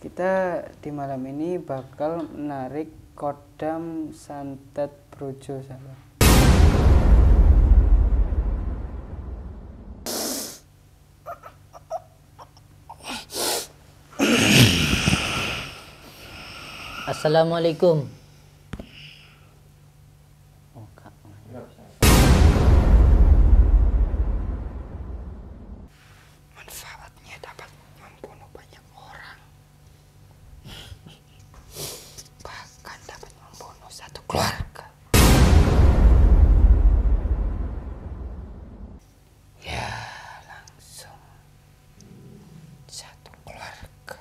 Kita di malam ini bakal menarik kodam santet brojo, sahabat. Assalamualaikum. Manfaatnya dapat membunuh banyak orang, bahkan dapat membunuh satu keluarga. Ya, langsung satu keluarga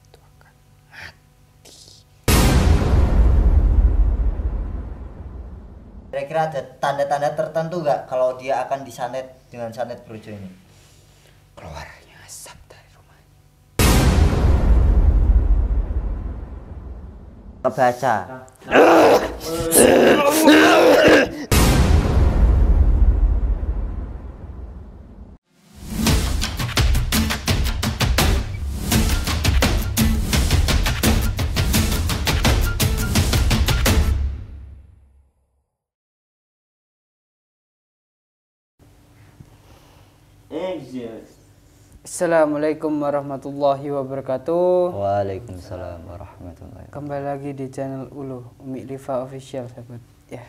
itu akan mati. Kira-kira ada tanda-tanda tertentu nggak kalau dia akan disantet dengan santet brojo ini? Keluarnya asap dari rumahnya. Kebaca. Assalamualaikum warahmatullahi wabarakatuh. Waalaikumsalam warahmatullahi wabarakatuh. Kembali lagi di channel Uluh Umi Liva Official, sahabat. Ya,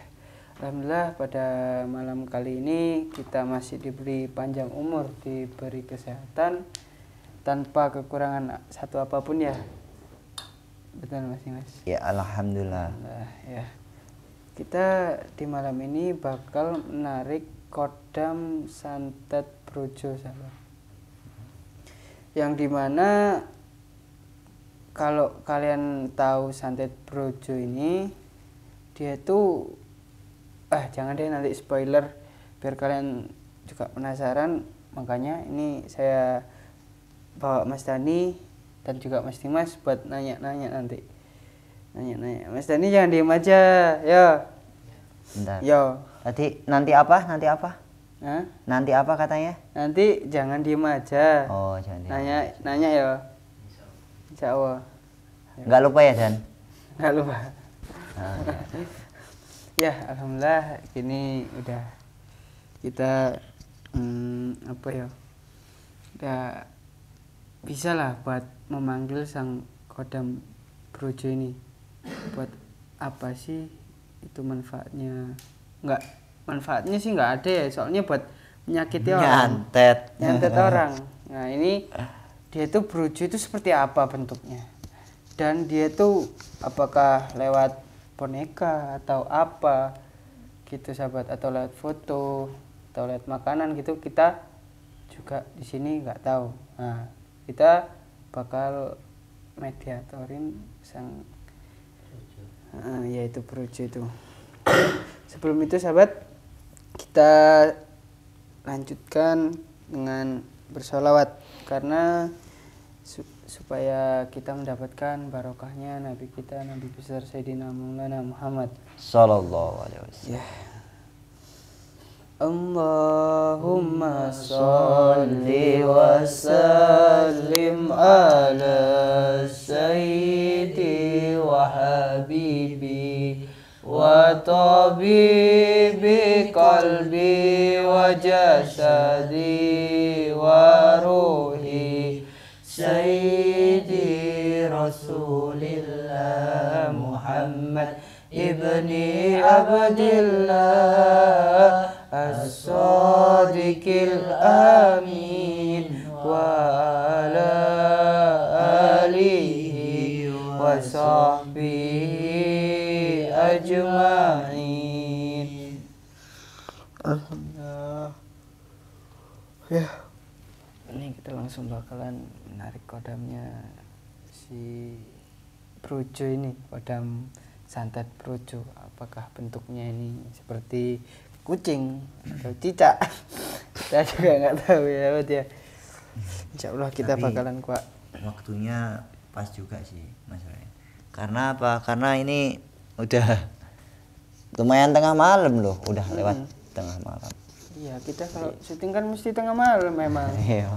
alhamdulillah pada malam kali ini kita masih diberi panjang umur, diberi kesehatan tanpa kekurangan satu apapun ya. Betul Mas? Ya, alhamdulillah. Nah, ya. Kita di malam ini bakal menarik kodam santet brojo, sahabat. Yang dimana kalau kalian tahu santet brojo ini, dia tuh jangan deh nanti spoiler, biar kalian juga penasaran. Makanya ini saya bawa Mas Dani dan juga Mas Dimas buat nanya-nanya nanti. Nanya-nanya. Mas Dani jangan diem aja, ya. Bentar. Yo. Tadi nanti apa? Nanti apa? Hah? Nanti apa katanya? Nanti jangan diem aja. Oh, jangan diem Nanya ya. Insya Allah. Nggak lupa ya, Dan? Nggak lupa. Ah, Ya, alhamdulillah ini udah kita apa ya? Udah bisa lah buat memanggil sang kodam brojo ini. Buat apa sih itu manfaatnya? Manfaatnya sih nggak ada ya, soalnya buat menyakiti orang, nyantet orang. Nah ini dia tuh brojo itu seperti apa bentuknya, dan dia tuh apakah lewat boneka atau apa gitu, sahabat, atau lewat foto atau lewat makanan gitu, kita juga di sini nggak tahu. Nah kita bakal mediatorin sang yaitu brojo itu. Sebelum itu, sahabat, kita lanjutkan dengan bersolawat karena supaya kita mendapatkan barokahnya Nabi kita, Nabi besar Sayyidina Maulana Muhammad Sallallahu alaihi wasallam. Ya. Allahumma sholli wa sallim ala sayyidi wa habibi wa tabibi qalbi wa jasadi wa ruhi sayyidi rasulillah Muhammad ibni Abdillah as-sadiqil amin wa ala alihi wa sahbihi ajma'in. Alhamdulillah. Ya, ini kita langsung bakalan menarik kodamnya si brojo ini, kodam santet brojo. Apakah bentuknya ini seperti kucing atau cicak? Kita juga nggak tahu ya, ya. Insya Allah kita bakalan kuat. Waktunya pas juga sih, Mas Ray. Karena apa? Karena ini udah lumayan tengah malam loh, udah lewat tengah malam. Iya, kita kalau syuting kan mesti tengah malam memang. Iya.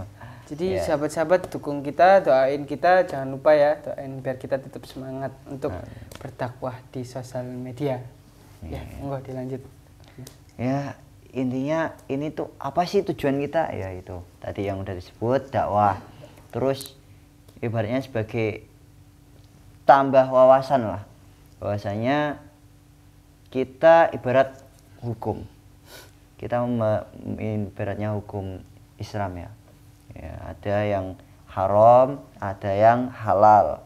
Jadi Ya. sahabat-sahabat dukung kita, doain kita, jangan lupa ya, doain biar kita tetap semangat untuk berdakwah di sosial media. Ya, monggo dilanjut. Ya, intinya ini tuh apa sih tujuan kita? Ya itu tadi yang udah disebut dakwah. Terus ibaratnya sebagai tambah wawasan lah. Bahwasanya kita ibarat hukum. Kita ibaratnya hukum Islam ya. Ya, ada yang haram, ada yang halal.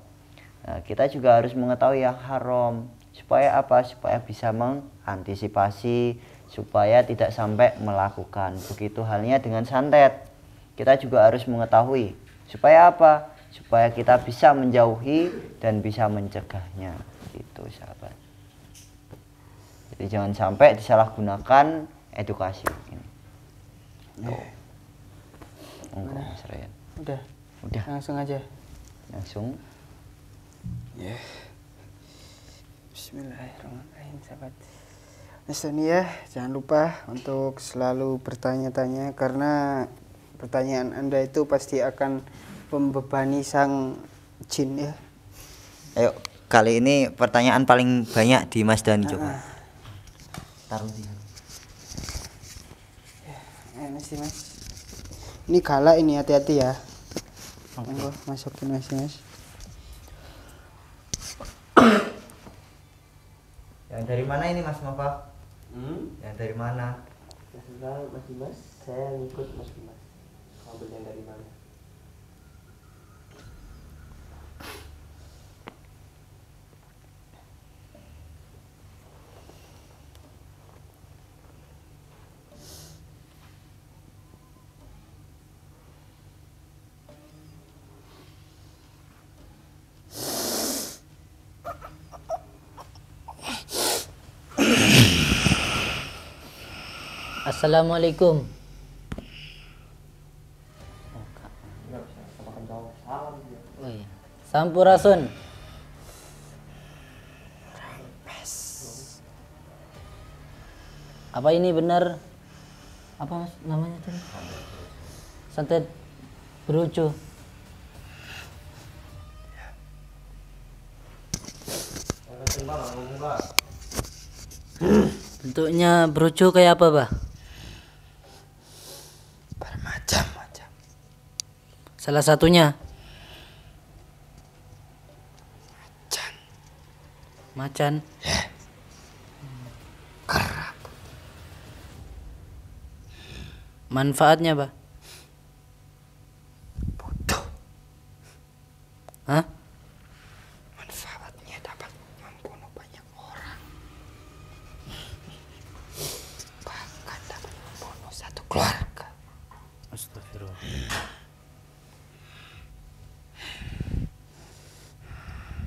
Nah, kita juga harus mengetahui yang haram. Supaya apa? Supaya bisa mengantisipasi, supaya tidak sampai melakukan. Begitu halnya dengan santet. Kita juga harus mengetahui. Supaya apa? Supaya kita bisa menjauhi dan bisa mencegahnya. Gitu sahabat. Jadi jangan sampai disalahgunakan edukasi ini. Tuh. Enggak, Mas Ryan. Udah, langsung aja. Langsung. Ya. Bismillahirrahmanirrahim, sahabat. Mas Tony ya, jangan lupa untuk selalu bertanya-tanya karena pertanyaan Anda itu pasti akan membebani sang jin ya. Ayo, kali ini pertanyaan paling banyak di Mas Dani coba. Taruh di. Mas. Ini galak ini, hati-hati ya. Monggo masukin Mas. Yang dari mana ini Mas Mofa? Yang dari mana? Mas, saya ngikut Mas. Ambil yang dari mana? Assalamualaikum. Oh iya. Sampurasun. Apa ini benar? Apa Mas namanya tadi? Santet broco. Bentuknya broco kayak apa, Bah? Bermacam-macam. Salah satunya macan. Kerap. Manfaatnya, Bah? Bodoh. Hah? Manfaatnya dapat membunuh banyak orang. Bahkan dapat membunuh satu keluarga. Astagfirullah.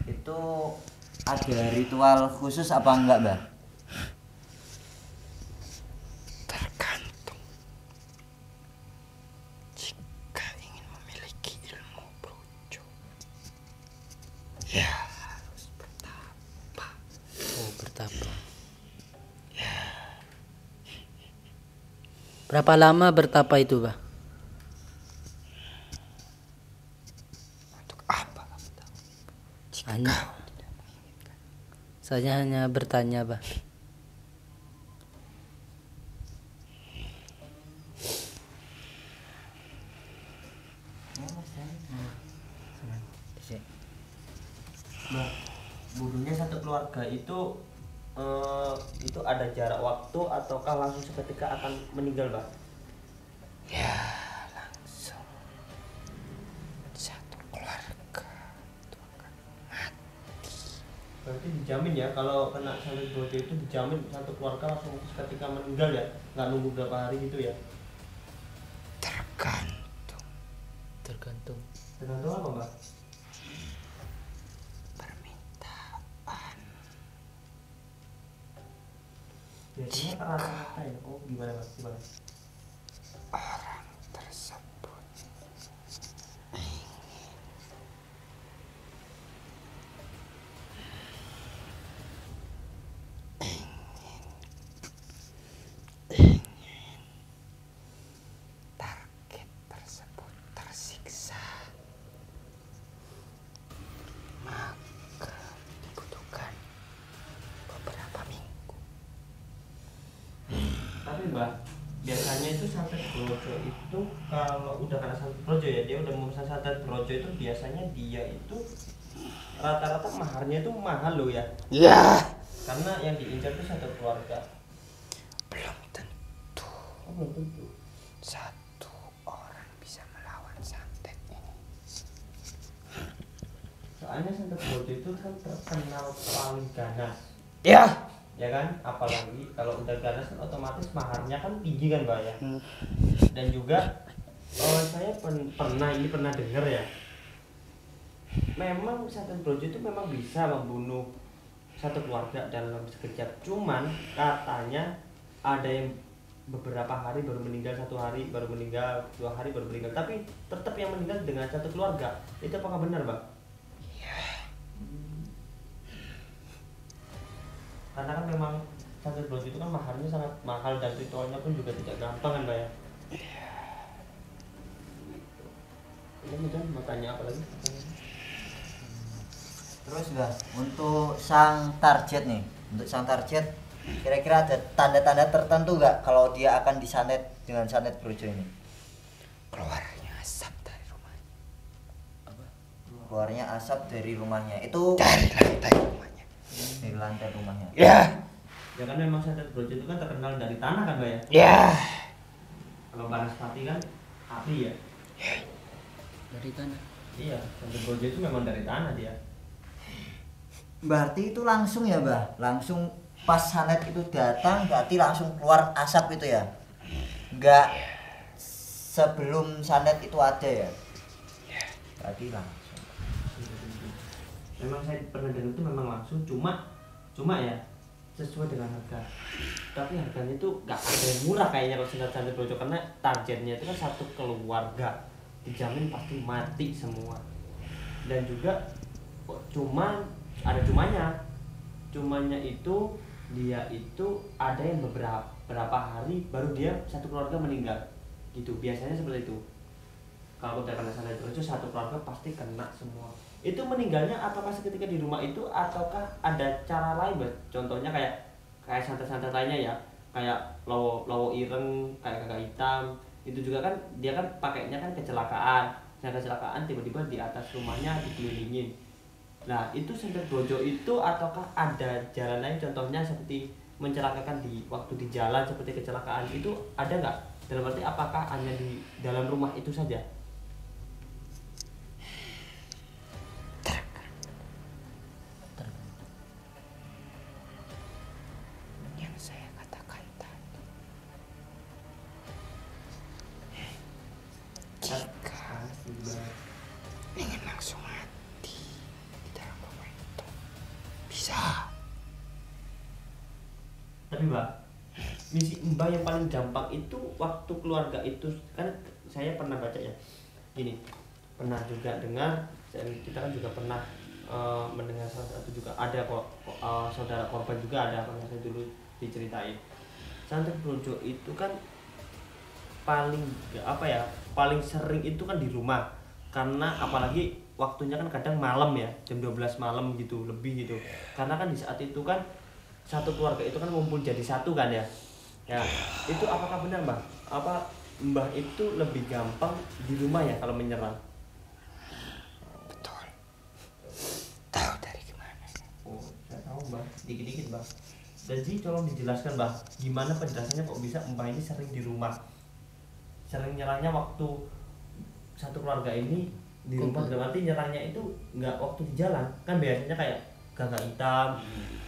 Itu ada ritual khusus apa enggak, Mbak? Tergantung. Jika ingin memiliki ilmu brojo, ya harus bertapa. Oh, bertapa. Berapa lama bertapa itu, Bah? Untuk apa kamu tahu? Hanya saya hanya bertanya, Bah. Mbak, bunuhnya satu keluarga itu ada jarak waktu ataukah langsung seketika akan meninggal, Mbak? Ya langsung satu keluarga itu akan mati. Berarti dijamin ya kalau kena santet brojo itu dijamin satu keluarga langsung seketika meninggal ya, nggak nunggu berapa hari gitu ya? Tergantung Tergantung. Tergantung apa, Mbak? permintaan. Biasanya rata-rata ya. Oh, gimana, Mas? Gimana? Orang tersebut target tersebut Brojo itu kalau udah kena santet Brojo ya, dia udah memesan santet Brojo itu biasanya dia itu rata-rata maharnya itu mahal loh ya. Ya. Karena yang diincar itu satu keluarga. Belum tentu Oh, belum tentu. satu orang bisa melawan santet ini. Soalnya santet Brojo itu kan terkenal paling ganas. Ya. Ya kan, apalagi kalau udah ganas kan otomatis maharnya kan tinggi kan Mbak ya. Dan juga saya pernah dengar ya, memang santet Brojo itu memang bisa membunuh satu keluarga dalam sekejap, cuman katanya ada yang beberapa hari baru meninggal, 1 hari baru meninggal, 2 hari baru meninggal, tapi tetap yang meninggal dengan satu keluarga. Itu apakah benar Mbak? Karena kan memang santet Brojo itu kan maharnya sangat mahal dan ritualnya pun juga tidak gampang kan Mbak ya. Ini udah mau tanya apa lagi? Terus Mbah, untuk sang target nih, untuk sang target kira-kira ada tanda-tanda tertentu nggak kalau dia akan disantet dengan santet Brojo ini? Keluarnya asap dari rumahnya. Keluarnya asap dari rumahnya. Itu Dari lantai rumahnya. dari lantai rumahnya. Ya. Ya kan memang santet Brojo itu kan terkenal dari tanah kan Mbak ya. Ya. Kalau Banaspati kan api ya. Dari tanah. Iya, santet Brojo itu memang dari tanah dia. Berarti itu langsung ya Mbah? Langsung pas santet itu datang berarti langsung keluar asap itu ya? Nggak sebelum santet itu ada ya? Berarti langsung. Memang saya pernah dengar itu memang langsung, cuma ya sesuai dengan harga. Tapi harganya itu nggak ada yang murah kayaknya kalau santet Brojo, karena targetnya itu kan satu keluarga, dijamin pasti mati semua. Dan juga cuma ada cumanya itu dia itu ada yang beberapa hari baru dia satu keluarga meninggal gitu, biasanya seperti itu. Kalau udah kena santet Brojo satu keluarga pasti kena semua. Itu meninggalnya apakah seketika di rumah itu ataukah ada cara lain Mbak? Contohnya kayak santet-santet lainnya ya, kayak lowo ireng, kayak kakak hitam, itu juga kan dia kan pakainya kan kecelakaan. Nah kecelakaan tiba-tiba di atas rumahnya dikelilingin. Nah itu santet Brojo itu ataukah ada jalan lain, contohnya seperti mencelakakan di waktu di jalan seperti kecelakaan, itu ada nggak? Dalam arti apakah hanya di dalam rumah itu saja? Yang saya katakan tadi. Jika ingin langsung mati di dalam rumah itu bisa. Tapi Mbak, misi Mbak yang paling gampang itu waktu keluarga itu, kan saya pernah baca ya, gini, pernah juga dengar, kita kan juga pernah mendengar salah satu juga ada kok saudara korban juga ada, pernah saya dulu diceritain. Santet Brojo itu kan paling paling sering itu kan di rumah, karena apalagi waktunya kan kadang malam ya, jam 12 malam gitu lebih gitu, karena kan di saat itu kan satu keluarga itu kan ngumpul jadi satu kan ya. Ya itu apakah benar Mbah? Apa Mbah itu lebih gampang di rumah ya kalau menyerang? Betul. Tahu dari gimana? Oh saya tahu Mbah, dikit-dikit Mbah. Jadi tolong dijelaskan Mbah, gimana penjelasannya kok bisa Mbah ini sering di rumah, sering nyerangnya waktu satu keluarga ini di rumah, berarti nyerangnya itu nggak waktu di jalan kan, biasanya kayak gagak hitam,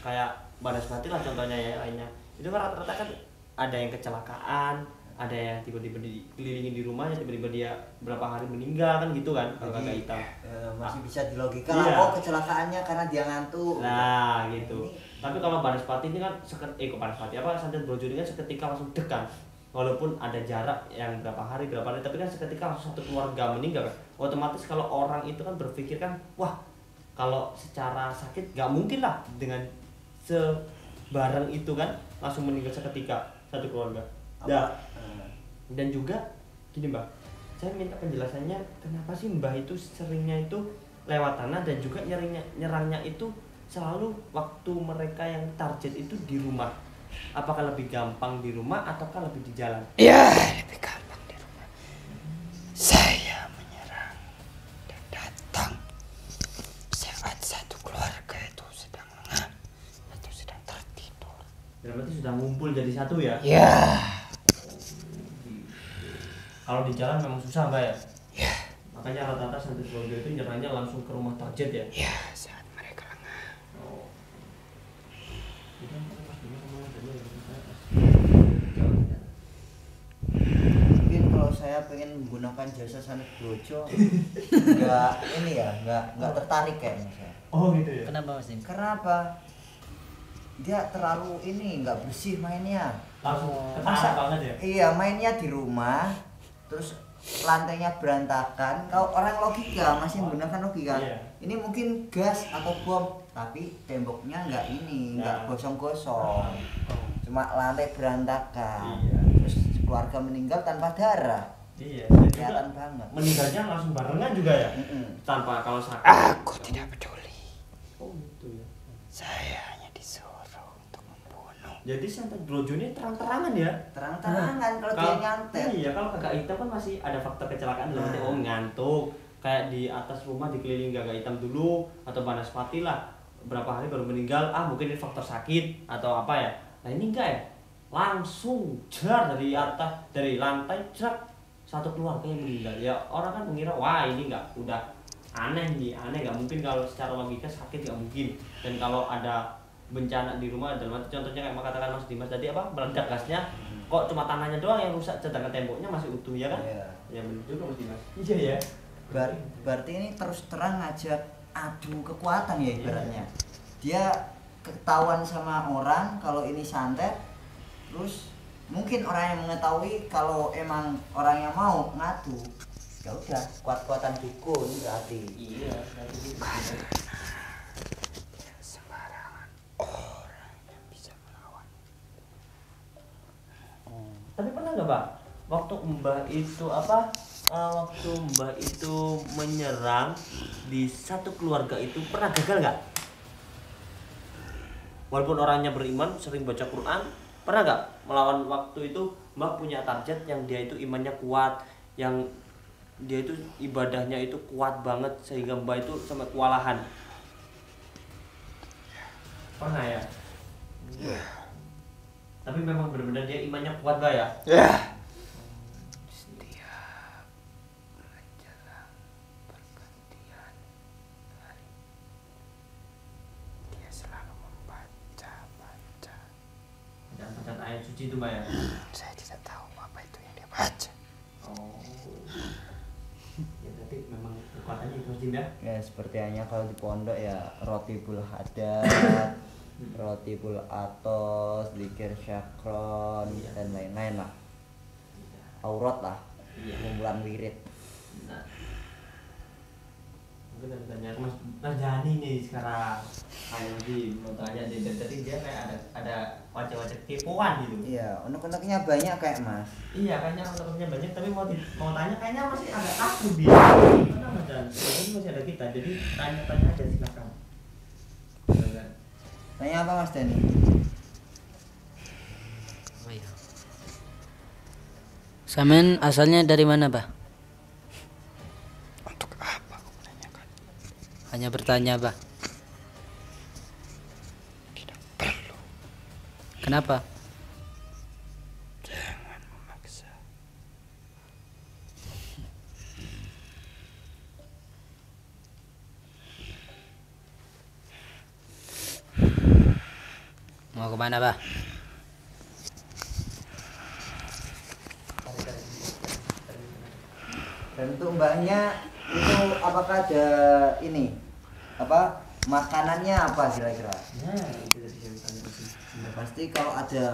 kayak Banaspati lah contohnya ya lainnya. Itu kan rata-rata kan ada yang kecelakaan, ada yang tiba-tiba dikelilingi di rumahnya, tiba-tiba dia berapa hari meninggal kan gitu kan kalau gagak hitam. Masih bisa dilogika Iya. lah, oh kecelakaannya karena dia ngantuk. Nah gitu. Tapi kalau Banaspati ini kan Banaspati santet Brojo ini kan seketika langsung dek kan. Walaupun ada jarak yang berapa hari, tapi kan seketika langsung satu keluarga meninggal kan. Otomatis kalau orang itu kan berpikir kan, wah kalau secara sakit nggak mungkin lah dengan sebarang itu kan langsung meninggal seketika satu keluarga. Dan juga gini Mbak, saya minta penjelasannya kenapa sih Mbah itu seringnya itu lewat tanah dan juga nyerangnya itu selalu waktu mereka yang target itu di rumah. Apakah lebih gampang di rumah ataukah lebih di jalan? Ya, lebih gampang sudah ngumpul jadi satu ya. Ya. Kalau di jalan memang susah Mbak ya. Ya. Makanya rata-rata santet projo itu nyerangnya langsung ke rumah target ya. Ya, saat mereka lengah. Oh. Mungkin kalau saya pengen menggunakan jasa santet brojo nggak ini ya, nggak tertarik kayaknya saya. Oh gitu ya. Kenapa Mas Dim? Karena apa? Dia terlalu ini nggak bersih mainnya. Langsung Masa- ketarik banget ya. Iya, mainnya di rumah, terus lantainya berantakan. Kalau orang logika masih menggunakan logika, Iya. ini mungkin gas atau bom, tapi temboknya nggak ini, nggak Nah. gosong-gosong, cuma lantai berantakan. Iya. Terus keluarga meninggal tanpa darah, Iya. Dan juga kelihatan banget. meninggalnya langsung barengan juga ya. Mm-mm. Tanpa kalau sakit. Aku tidak peduli. Oh gitu ya. Saya hanya disuruh untuk membunuh. Jadi santet brojo ini terang-terangan ya. Terang-terangan kalau dia nyantet. Iya, kalau gagak hitam kan masih ada faktor kecelakaan dalam arti oh ngantuk. Kayak di atas rumah dikelilingi gagak hitam dulu atau banaspati lah. Berapa hari baru meninggal, mungkin ini faktor sakit atau apa ya. Nah ini enggak ya. Langsung jar dari atas, dari lantai jerak satu keluarga yang meninggal. Ya orang kan mengira wah ini enggak udah aneh nih, aneh nggak mungkin kalau secara logika sakit nggak mungkin. Dan kalau ada bencana di rumah dalam arti contohnya kayak katakan Mas Dimas tadi apa meledak gasnya, kok cuma tanahnya doang yang rusak sedangkan temboknya masih utuh ya kan? Iya. Ya benar juga Mas Dimas. Iya ya. Berarti ini terus terang aja adu kekuatan ya ibaratnya. Dia ketahuan sama orang kalau ini santet, terus mungkin orang yang mengetahui kalau emang orang yang mau ngadu, ya udah kuat-kuatan dukun berarti. Iya. Sembarangan orang yang bisa melawan. Tapi pernah nggak Pak? Waktu Mbah itu apa? Waktu Mbah itu menyerang di satu keluarga itu pernah gagal nggak? Walaupun orangnya beriman, sering baca Quran, pernah nggak melawan waktu itu Mbah punya target yang dia itu imannya kuat, yang dia itu ibadahnya itu kuat banget sehingga Mbah itu sampai kewalahan. Pernah ya? Tapi memang benar-benar dia imannya kuat Mbah ya? Ya. Setiap menjelang pergantian hari, dia selalu membaca. Dan bacaan ayat suci itu Mbak ya? Saya tidak tahu apa itu yang dia baca. Oh. Ya berarti memang kekuatannya itu Mas ya? Ya seperti hanya kalau di pondok ya rotibul hadat, rotibul atos, zikir syakron dan lain-lain lah. Aurat lah, Iya. kumpulan wirid. Nah. Mungkin ada tanya Mas Jani nih sekarang. Kayak lagi mau tanya dia tadi dia kayak ada wajah-wajah kepoan gitu. Iya, unek-uneknya banyak kayak Mas. Iya, kayaknya untuk-untuknya banyak tapi mau tanya kayaknya masih agak takut dia. Karena Mas Jan, ini masih ada kita. Jadi tanya-tanya aja silakan. Silakan. Tanya apa Mas Dani? Oh iya. Samen asalnya dari mana, Bah? Untuk apa aku menanyakan? Hanya bertanya, Bah. Tidak perlu. Kenapa? Jangan memaksa. Mau kemana, Bah? Dan untuk mbaknya itu apakah ada ini apa makanannya apa kira-kira? Nah, itu tadi yang tanya tadi. Pasti kalau ada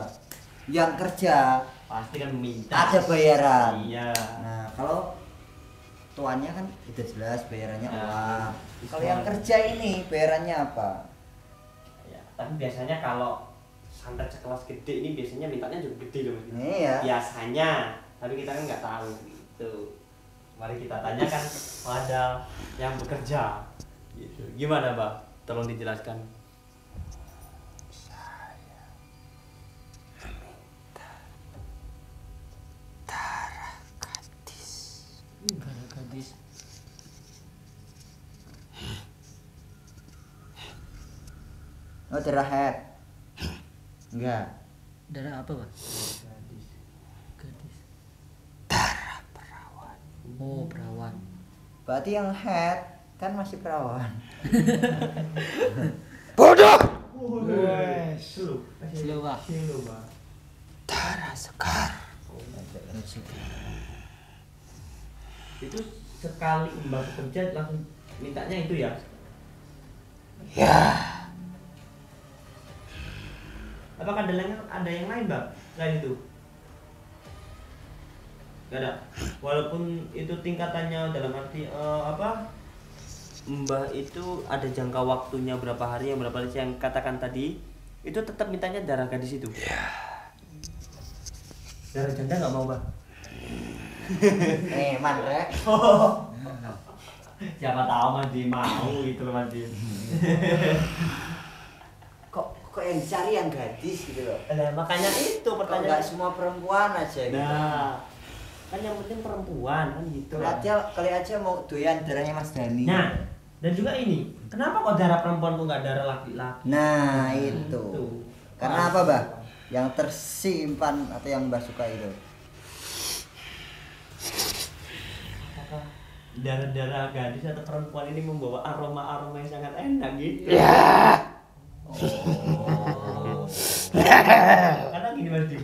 yang kerja Pasti kan meminta. ada bayaran. Iya. Nah kalau tuannya kan udah jelas bayarannya Nah, uang. bisa. Kalau yang kerja ini bayarannya apa? Ya, tapi biasanya kalau santet sekelas gede ini biasanya mintanya juga gede loh Mas. Iya. Biasanya, tapi kita kan nggak tahu gitu. Mari kita tanyakan pada yang bekerja. Gitu. Gimana, Mbak? Tolong dijelaskan. Saya meminta darah gadis. Gadis. Oh darah head. Enggak. Darah apa, Pak? Gadis. Gadis. Darah perawan. Oh, perawan. Berarti yang head kan masih perawan. Bodoh. Slow. Slow, Pak. Slow, Pak. Darah Sekar. Itu sekali Mbak bekerja langsung mintanya itu ya? Ya. Apakah ada yang lain, Mbak? Selain itu? Gak ada. Walaupun itu tingkatannya dalam arti Mbak itu ada jangka waktunya berapa hari yang berapa hari yang katakan tadi, itu tetap mintanya darah gadis itu. Darah janda nggak mau, Mbak? Man, Rek. Siapa tahu Mandi mau gitu loh Mandi. Kok yang dicari yang gadis gitu loh. Nah, makanya itu Kok pertanyaan. nggak semua perempuan aja gitu. Nah, kan yang penting perempuan kan gitu. Kali aja mau doyan darahnya Mas Dani. Nah, dan juga ini, kenapa kok darah perempuan kok nggak darah laki-laki? Nah, itu. Itu. Karena apa, Mbak? Yang tersimpan atau yang Mbak suka itu? Apakah darah-darah gadis atau perempuan ini membawa aroma-aroma yang sangat enak gitu? Ya. Oh. Karena gini Mas Dim.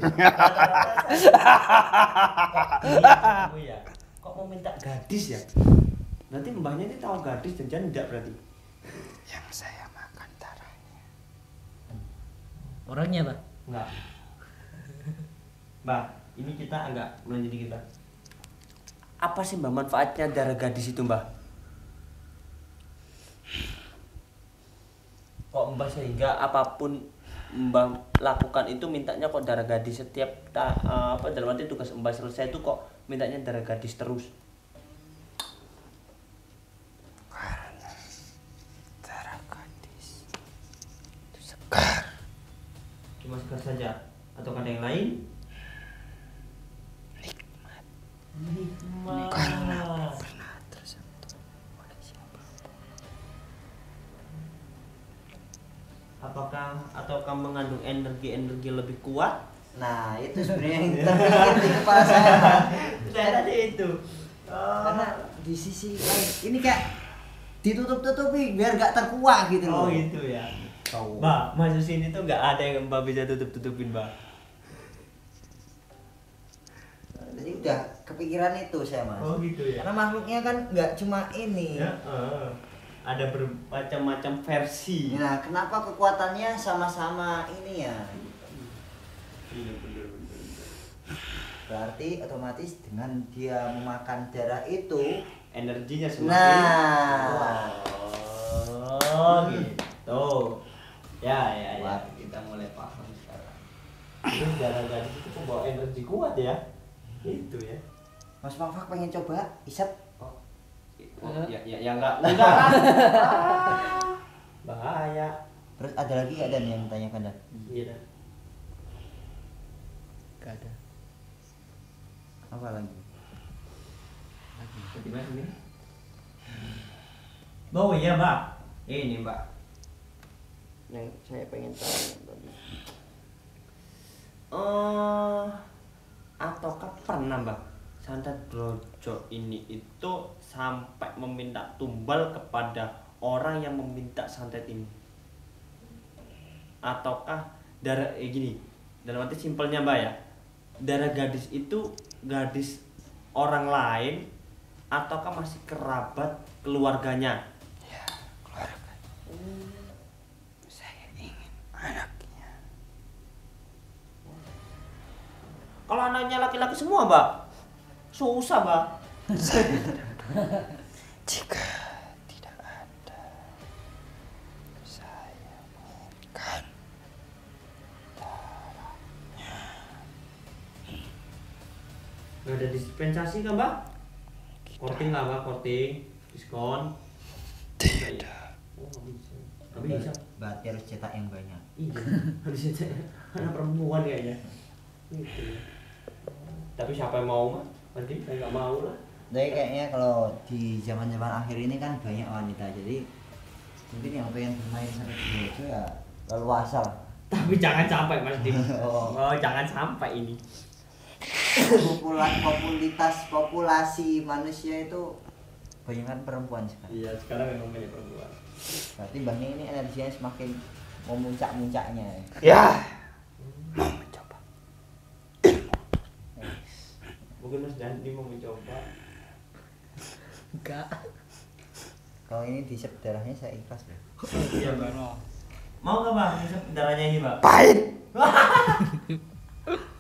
Kamu ya, kok mau minta gadis ya? Nanti mbahnya ini tahu gadis dan janda berarti. Yang saya makan darahnya. Orangnya, Pak? Enggak. Mbak, ini kita agak melanjut dikit, Mbak. Apa sih Mbak manfaatnya darah gadis itu, Mbak? Kok Mbak sehingga apapun Mbak lakukan itu mintanya kok darah gadis setiap dalam arti tugas Mbak selesai itu kok mintanya darah gadis terus? Karena darah gadis itu segar. Cuma segar saja atau ada yang lain? Nikmat. Karena pernah tersentuh oleh siapapun. Ataukah mengandung energi lebih kuat? Nah, itu sebenarnya yang terpikir di kepala saya, Pak. Saya tadi itu. Karena di sisi lain ini kayak ditutup-tutupi biar gak terkuak gitu Oh loh. gitu ya. Mbak, masuk sini tuh nggak ada yang Mbak bisa tutup-tutupin, Mbak. Jadi udah kepikiran itu saya, Mas. Oh gitu ya. Karena makhluknya kan nggak cuma ini. Ya, ada bermacam-macam versi. Nah, kenapa kekuatannya sama-sama ini ya? Iya benar. Berarti otomatis dengan dia memakan darah itu, Energinya semakin. nah, Oh gitu. Ya. Wah. Kita mulai paham sekarang. Itu darah gadis itu membawa energi kuat ya. Itu ya. Mas Mafak pengen coba isap. Ya enggak lah. Bahaya. Terus ada lagi gak Dan yang tanyakan Dan? Iya dah. Gak ada. Apa lagi? Gimana ini? Oh iya Mbak. Ini Mbak. Yang saya pengen tahu tadi. Ataukah pernah Mbak Santet Brojo ini itu sampai meminta tumbal kepada orang yang meminta santet ini? Ataukah darah gini, dalam arti simpelnya Mbak ya, darah gadis itu gadis orang lain ataukah masih kerabat keluarganya? Ya, keluarga. Saya ingin anaknya. Kalau anaknya laki-laki semua Mbak, susah Mbak. Jika tidak ada, saya inginkan Nggak ada dispensasi kan Mbak? Korting lah Mbak, korting, diskon. tidak. Oh nggak bisa. Nggak bisa. Berarti harus cetak yang banyak. Iya, harus aja anak perempuan kayaknya. Gitu. Tapi siapa yang mau Mbak? Nanti saya nggak mau lah. Jadi kayaknya kalau di zaman-zaman akhir ini kan banyak wanita, jadi mungkin yang pengen bermain sampai Brojo ya leluasa lah. Tapi jangan sampai Mas Dim. Oh, jangan sampai ini. Populasi manusia itu banyak perempuan sekarang. Iya, sekarang memang banyak perempuan. Berarti mbahnya ini energinya semakin memuncak-muncaknya. Ya. Mau mencoba. Mungkin Mas Dandi mau mencoba. Enggak. Kalau ini diisep darahnya saya ikhlas, Bang. Iya, Bang. Mau nggak Bang? Isep darahnya ini, Bang. Pahit.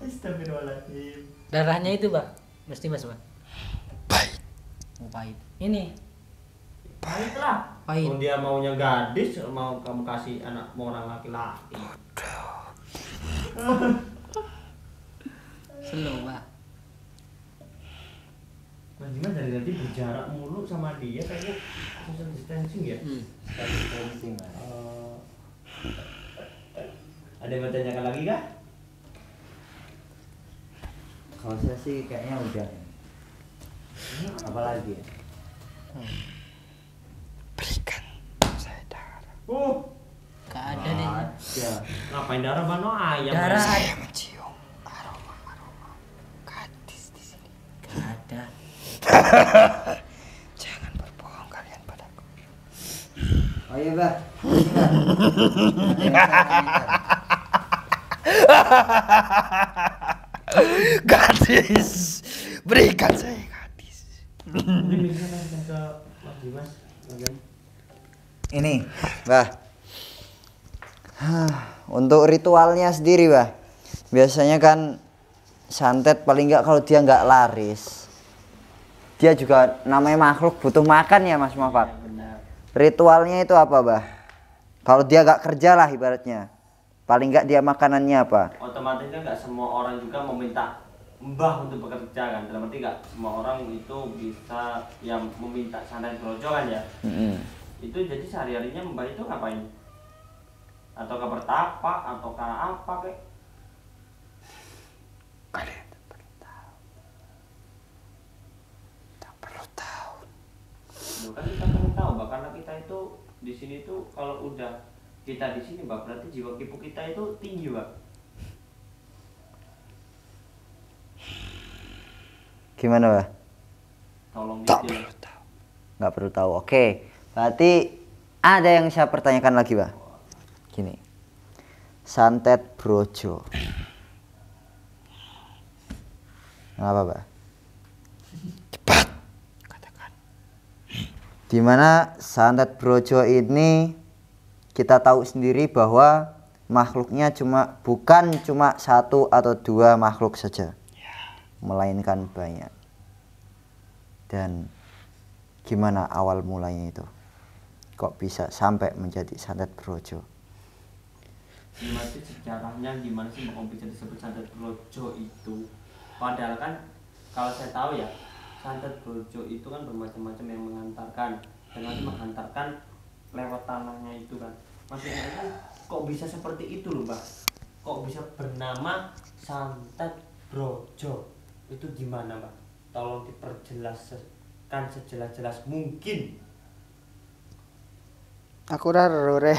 Astagfirullahaladzim. Darahnya itu, Pak. Mesti Mas, Pak. Pahit. Oh, pahit. Ini Pahit lah. Pahit. Oh, dia maunya gadis, mau kamu kasih anak mau orang laki-laki. slow, Pak. Mas Dimas dari tadi berjarak mulu sama dia kayaknya social distancing ya. Distancing, Mas. Ada yang mau tanyakan lagi kah? Kalau saya sih kayaknya udah. Apalagi ya? Berikan saya darah. Enggak ada deh. Ada. Ngapain darah Bano ayam? Darah. Saya mencium aroma gadis di sini. Enggak ada. Jangan berbohong kalian padaku. Oh iya, Mbak. Ini, Mbak. Ada yang saya tanyakan. Gadis, berikan saya gadis. Ini bisa langsung ke Mas Dimas. Bagian. Ini, Mbah. Untuk ritualnya sendiri, Mbah. Biasanya kan santet paling enggak kalau dia enggak laris. Dia juga namanya makhluk butuh makan ya, Mas Muhammad. Ya, benar. Ritualnya itu apa, Mbah? Kalau dia enggak kerja lah ibaratnya. Paling enggak dia makanannya apa? Otomatis kan nggak semua orang juga meminta mbah untuk bekerja kan. Dalam arti nggak semua orang itu bisa yang meminta santet brojo kan ya. Itu jadi sehari-harinya mbah itu ngapain? Ataukah bertapa ataukah apa kek? Kalian tak perlu tahu. Tak perlu tahu. Loh, kan kita perlu tahu mbak karena kita itu di sini tuh kalau udah kita di sini mbak berarti jiwa kipu kita itu tinggi mbak. Gimana, Mbah? Tolong Tak dijelasin. perlu tahu. Nggak perlu tahu. Oke. Berarti ada yang saya pertanyakan lagi, Mbah. Gini. Santet brojo. Apa, Mbah? Cepat katakan. Dimana santet brojo ini kita tahu sendiri bahwa makhluknya bukan cuma satu atau dua makhluk saja, melainkan banyak. Dan gimana awal mulanya itu? Kok bisa sampai menjadi santet brojo? Gimana sih sejarahnya, gimana sih kok bisa disebut santet brojo itu? Padahal kan kalau saya tahu ya santet brojo itu kan bermacam-macam yang mengantarkan dan nanti menghantarkan lewat tanahnya itu kan. Maksudnya kan kok bisa seperti itu loh mbak? Kok bisa bernama santet brojo? Itu gimana mbak? Tolong diperjelaskan sejelas-jelas mungkin. Aku raro rek.